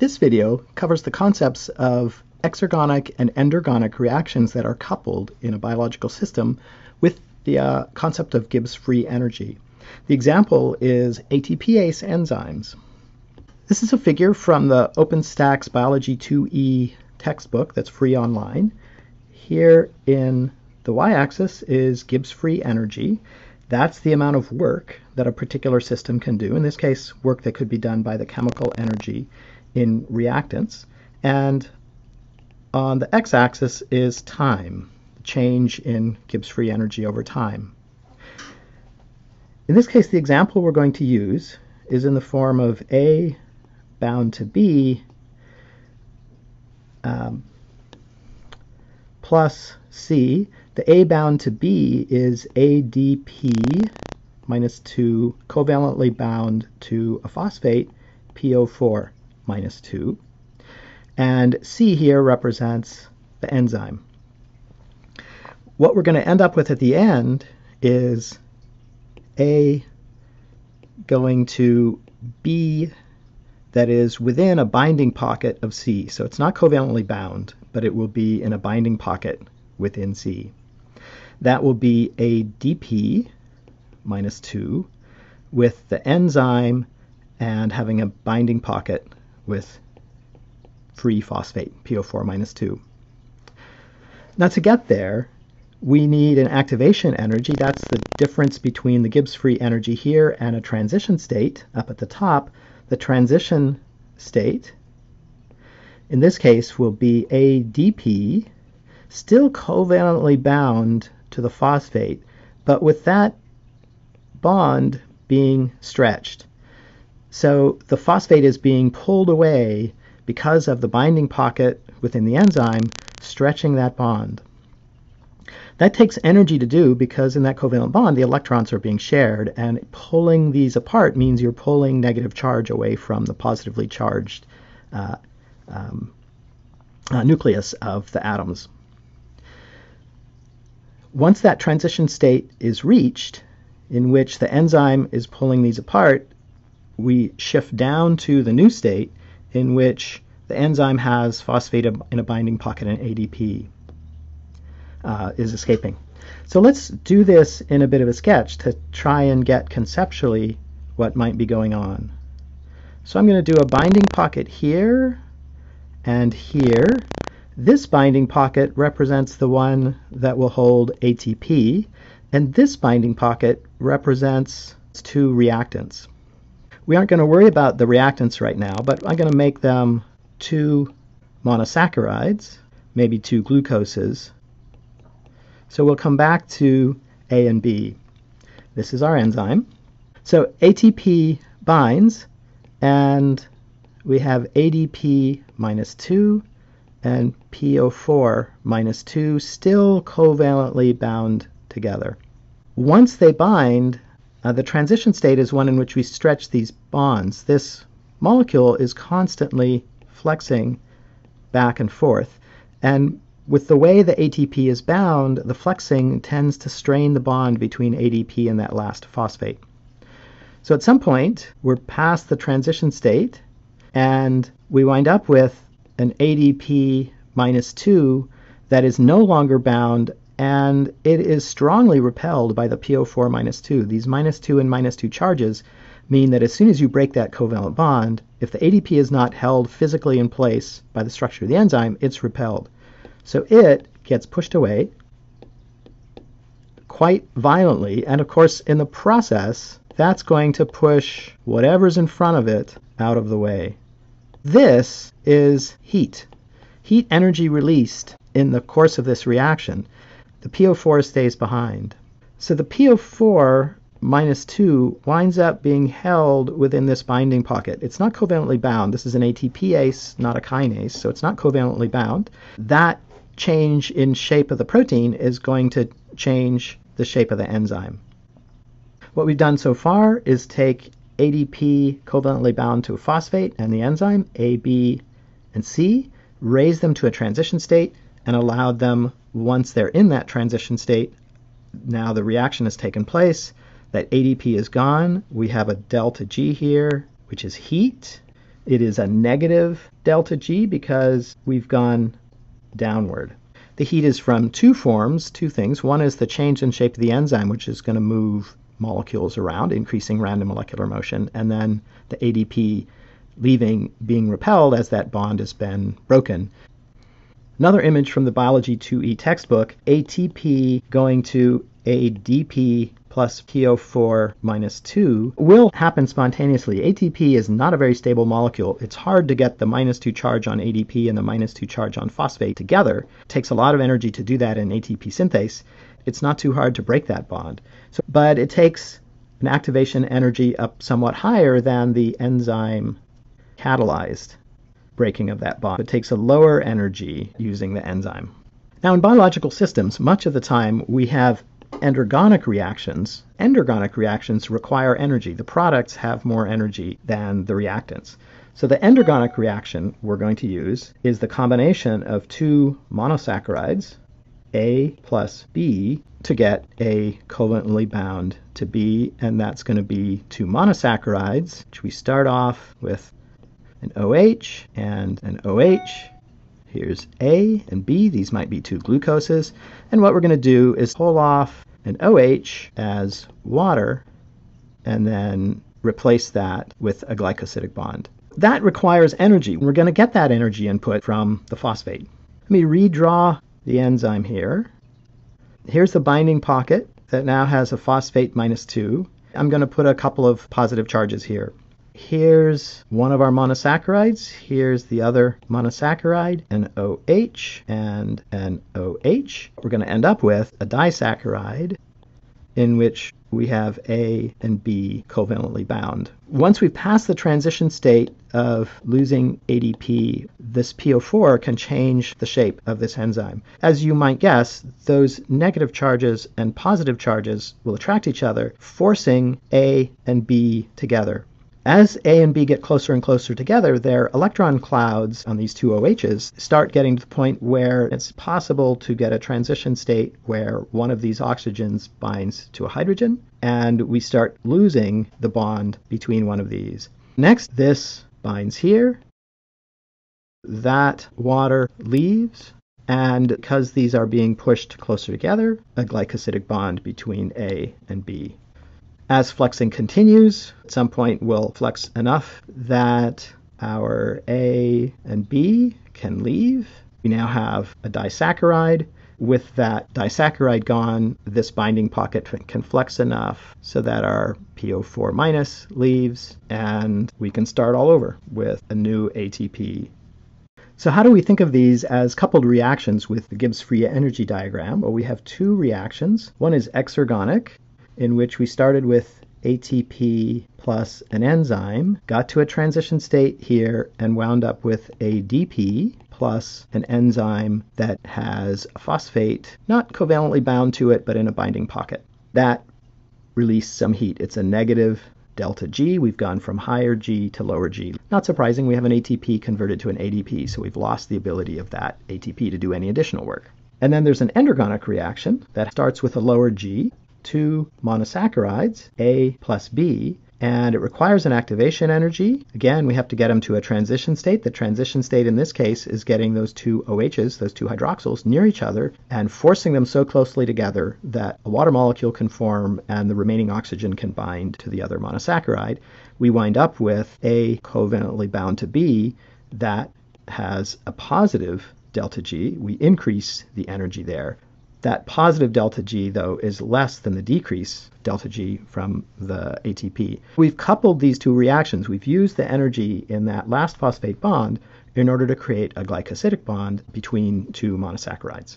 This video covers the concepts of exergonic and endergonic reactions that are coupled in a biological system with the concept of Gibbs free energy. The example is ATPase enzymes. This is a figure from the OpenStax Biology 2E textbook that's free online. Here in the y-axis is Gibbs free energy. That's the amount of work that a particular system can do. In this case, work that could be done by the chemical energy in reactants. And on the x-axis is time, change in Gibbs free energy over time. In this case, the example we're going to use is in the form of A bound to B plus C. The A bound to B is ADP minus 2 covalently bound to a phosphate, PO4 minus 2. And C here represents the enzyme. What we're going to end up with at the end is A going to B that is within a binding pocket of C. So it's not covalently bound, but it will be in a binding pocket within C. That will be ADP minus 2 with the enzyme and having a binding pocket with free phosphate, PO4 minus 2. Now to get there, we need an activation energy. That's the difference between the Gibbs free energy here and a transition state up at the top. The transition state, in this case, will be ADP, still covalently bound to the phosphate, but with that bond being stretched. So the phosphate is being pulled away because of the binding pocket within the enzyme stretching that bond. That takes energy to do because in that covalent bond the electrons are being shared, and pulling these apart means you're pulling negative charge away from the positively charged nucleus of the atoms. Once that transition state is reached, in which the enzyme is pulling these apart, we shift down to the new state in which the enzyme has phosphate in a binding pocket and ADP is escaping. So let's do this in a bit of a sketch to try and get conceptually what might be going on. So I'm going to do a binding pocket here and here. This binding pocket represents the one that will hold ATP, and this binding pocket represents two reactants. We aren't going to worry about the reactants right now, but I'm going to make them two monosaccharides, maybe two glucoses. So we'll come back to A and B. This is our enzyme. So ATP binds, and we have ADP minus 2 and PO4 minus 2 still covalently bound together. Once they bind, the transition state is one in which we stretch these bonds. This molecule is constantly flexing back and forth, and with the way the ATP is bound, the flexing tends to strain the bond between ADP and that last phosphate. So at some point, we're past the transition state, and we wind up with an ADP minus 2 that is no longer bound, and it is strongly repelled by the PO4 minus 2. These minus 2 and minus 2 charges mean that as soon as you break that covalent bond, if the ADP is not held physically in place by the structure of the enzyme, it's repelled. So it gets pushed away quite violently, and of course in the process that's going to push whatever's in front of it out of the way. This is heat. Heat energy released in the course of this reaction. The PO4 stays behind. So the PO4 minus 2 winds up being held within this binding pocket. It's not covalently bound. This is an ATPase, not a kinase, so it's not covalently bound. That change in shape of the protein is going to change the shape of the enzyme. What we've done so far is take ADP covalently bound to a phosphate and the enzyme, A, B, and C, raise them to a transition state, and allowed them, once they're in that transition state, now the reaction has taken place, that ADP is gone, we have a delta G here, which is heat, It is a negative delta G because we've gone downward. The heat is from two things. One is the change in shape of the enzyme, which is going to move molecules around, increasing random molecular motion, and then the ADP being repelled as that bond has been broken. Another image from the Biology 2E textbook, ATP going to ADP plus PO4 minus 2 will happen spontaneously. ATP is not a very stable molecule. It's hard to get the minus 2 charge on ADP and the minus 2 charge on phosphate together. It takes a lot of energy to do that in ATP synthase. It's not too hard to break that bond. But it takes an activation energy up somewhat higher than the enzyme catalyzed breaking of that bond. It takes a lower energy using the enzyme. Now, in biological systems, much of the time we have endergonic reactions. Endergonic reactions require energy. The products have more energy than the reactants. So the endergonic reaction we're going to use is the combination of two monosaccharides, A plus B, to get A covalently bound to B, and that's going to be two monosaccharides, which we start off with an OH and an OH. Here's A and B. These might be two glucoses. And what we're going to do is pull off an OH as water and then replace that with a glycosidic bond. That requires energy. We're going to get that energy input from the phosphate. Let me redraw the enzyme here. Here's the binding pocket that now has a phosphate minus 2. I'm going to put a couple of positive charges here. Here's one of our monosaccharides. Here's the other monosaccharide, an OH and an OH. We're going to end up with a disaccharide in which we have A and B covalently bound. Once we've passed the transition state of losing ADP, this PO4 can change the shape of this enzyme. As you might guess, those negative charges and positive charges will attract each other, forcing A and B together. As A and B get closer and closer together, their electron clouds on these two OHs start getting to the point where it's possible to get a transition state where one of these oxygens binds to a hydrogen, and we start losing the bond between one of these. Next, this binds here. That water leaves, and because these are being pushed closer together, a glycosidic bond between A and B. As flexing continues, at some point we'll flex enough that our A and B can leave. We now have a disaccharide. With that disaccharide gone, this binding pocket can flex enough so that our PO4 minus leaves, and we can start all over with a new ATP. So how do we think of these as coupled reactions with the Gibbs free energy diagram? Well, we have two reactions. One is exergonic, in which we started with ATP plus an enzyme, got to a transition state here, and wound up with ADP plus an enzyme that has a phosphate, not covalently bound to it, but in a binding pocket. That released some heat. It's a negative delta G. We've gone from higher G to lower G. Not surprising, we have an ATP converted to an ADP, so we've lost the ability of that ATP to do any additional work. And then there's an endergonic reaction that starts with a lower G, two monosaccharides, A plus B, and it requires an activation energy. Again, we have to get them to a transition state. The transition state in this case is getting those two OHs, those two hydroxyls, near each other and forcing them so closely together that a water molecule can form and the remaining oxygen can bind to the other monosaccharide. We wind up with A covalently bound to B that has a positive delta G. We increase the energy there. That positive delta G, though, is less than the decrease delta G from the ATP. We've coupled these two reactions. We've used the energy in that last phosphate bond in order to create a glycosidic bond between two monosaccharides.